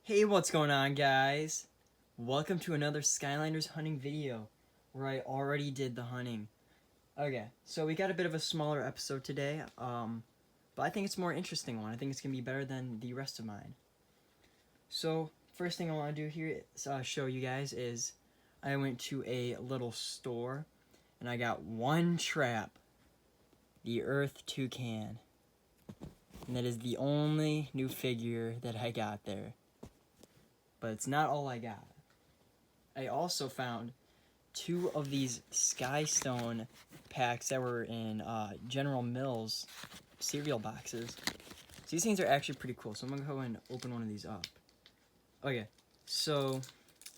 Hey, what's going on, guys? Welcome to another Skylanders hunting video where I already did the hunting. Okay, so we got a bit of a smaller episode today, but I think it's a more interesting one. I think it's going to be better than the rest of mine. So, first thing I want to do here is show you guys is I went to a little store and I got one trap, the Earth Toucan. And that is the only new figure that I got there. But it's not all I got. I also found two of these Skystone packs that were in General Mills cereal boxes. So these things are actually pretty cool. So I'm going to go and open one of these up. Okay, so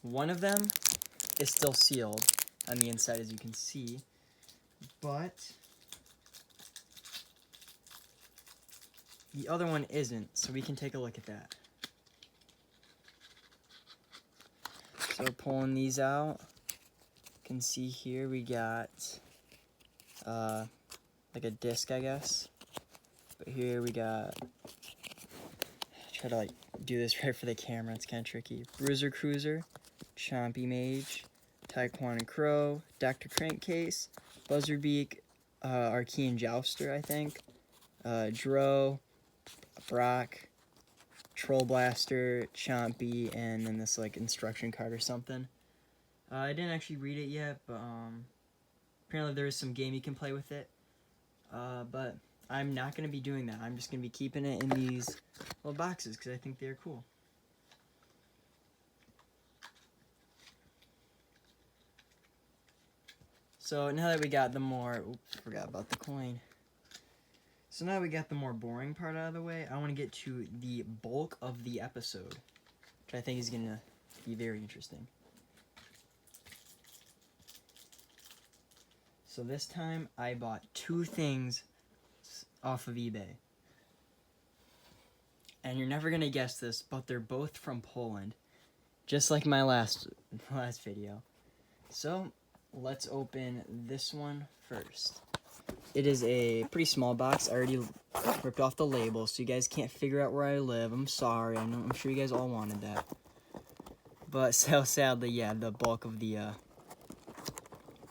one of them is still sealed on the inside, as you can see. But the other one isn't, so we can take a look at that. So pulling these out, you can see here we got like a disc, I guess. But here we got, try to like do this right for the camera, it's kind of tricky. Bruiser Cruiser, Chompy Mage, Taekwon and Crow, Dr. Crankcase, Buzzerbeak, Archean Jouster, I think, Dro, Brock, Troll Blaster, Chompy, and then this like instruction card or something. I didn't actually read it yet, but apparently there is some game you can play with it. But I'm not going to be doing that. I'm just going to be keeping it in these little boxes because I think they're cool. So now that we got the more, oops, forgot about the coin. So now we got the more boring part out of the way, I want to get to the bulk of the episode, which I think is going to be very interesting. So this time, I bought two things off of eBay. And you're never going to guess this, but they're both from Poland, just like my last video. So let's open this one first. It is a pretty small box. I already ripped off the label, so you guys can't figure out where I live. I'm sorry. I'm sure you guys all wanted that. But so sadly, yeah, the bulk of the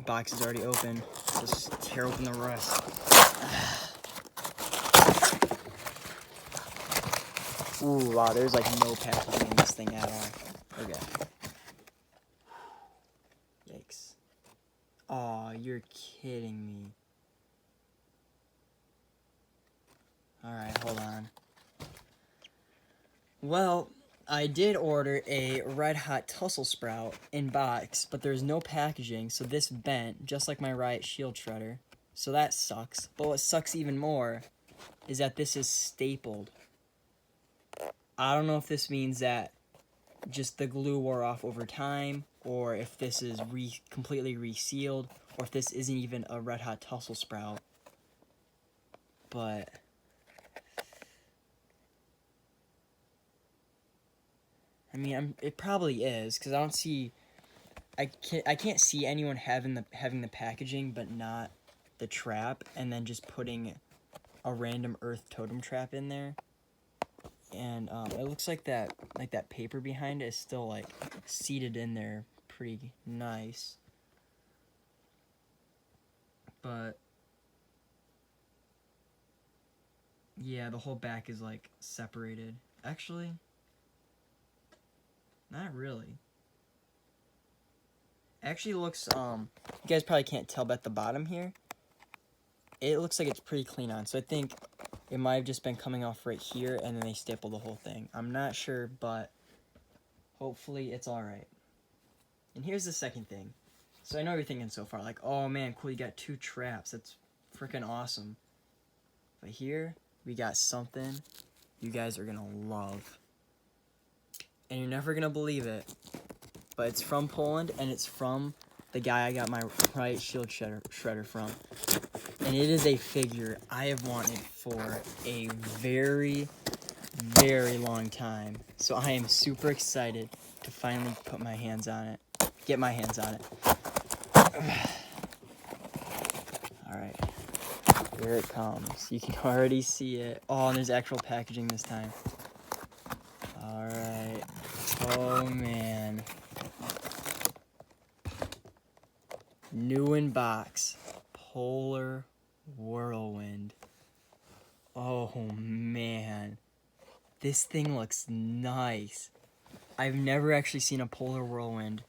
box is already open. Let's just tear open the rest. Ooh, wow, there's like no packaging in this thing at all. Okay. Yikes. Aw, you're kidding me. Alright, hold on. Well, I did order a Red Hot Tussle Sprout in box, but there's no packaging, so this bent, just like my Riot Shield Shredder. So that sucks. But what sucks even more is that this is stapled. I don't know if this means that just the glue wore off over time, or if this is completely resealed, or if this isn't even a Red Hot Tussle Sprout. But I mean, it probably is, because I don't see, I can't see anyone having the packaging, but not the trap, and then just putting a random Earth Totem trap in there. And it looks like that paper behind it is still like seated in there, pretty nice. But yeah, the whole back is like separated. Actually, not really. Actually looks, you guys probably can't tell, but at the bottom here, it looks like it's pretty clean on. So I think it might have just been coming off right here, and then they stapled the whole thing. I'm not sure, but hopefully it's alright. And here's the second thing. So I know you're thinking so far, like, oh man, cool, you got two traps. That's freaking awesome. But here, we got something you guys are gonna love. And you're never gonna believe it, but it's from Poland, and it's from the guy I got my Riot Shield Shredder from. And it is a figure I have wanted for a very, very long time. So I am super excited to finally put my hands on it. Get my hands on it. Alright. Here it comes. You can already see it. Oh, and there's actual packaging this time. Alright. Oh, man. New in box. Polar Whirlwind. Oh, man. This thing looks nice. I've never actually seen a Polar Whirlwind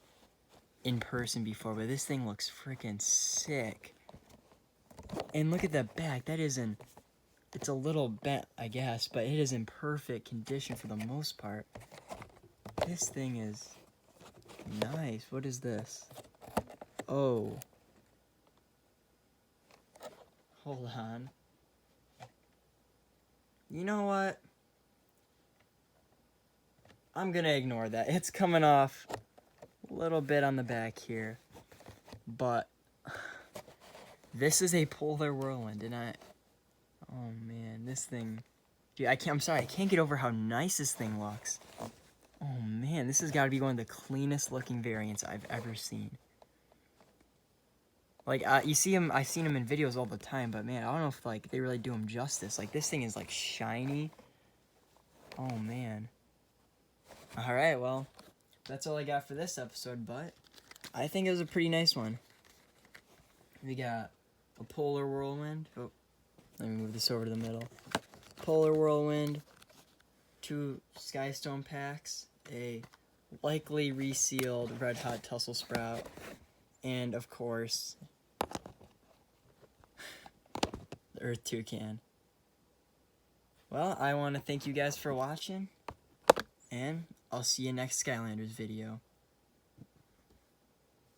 in person before, but this thing looks freaking sick. And look at the back. That is in... It's a little bent, I guess, but it is in perfect condition for the most part. This thing is nice. What is this? Oh. Hold on. You know what? I'm gonna ignore that. It's coming off a little bit on the back here. But this is a Polar Whirlwind, and oh man, this thing, dude, I'm sorry, I can't get over how nice this thing looks. Oh man, this has got to be one of the cleanest looking variants I've ever seen. Like, you see him, I've seen him in videos all the time, but man, I don't know if like they really do him justice. Like, this thing is like shiny. Oh man. All right, well, that's all I got for this episode, but I think it was a pretty nice one. We got a Polar Whirlwind. Oh. Let me move this over to the middle. Polar Whirlwind, 2 Skystone packs, a likely resealed Red Hot Tussle Sprout, and of course, the Earth Toucan. Well, I want to thank you guys for watching, and I'll see you next Skylanders video.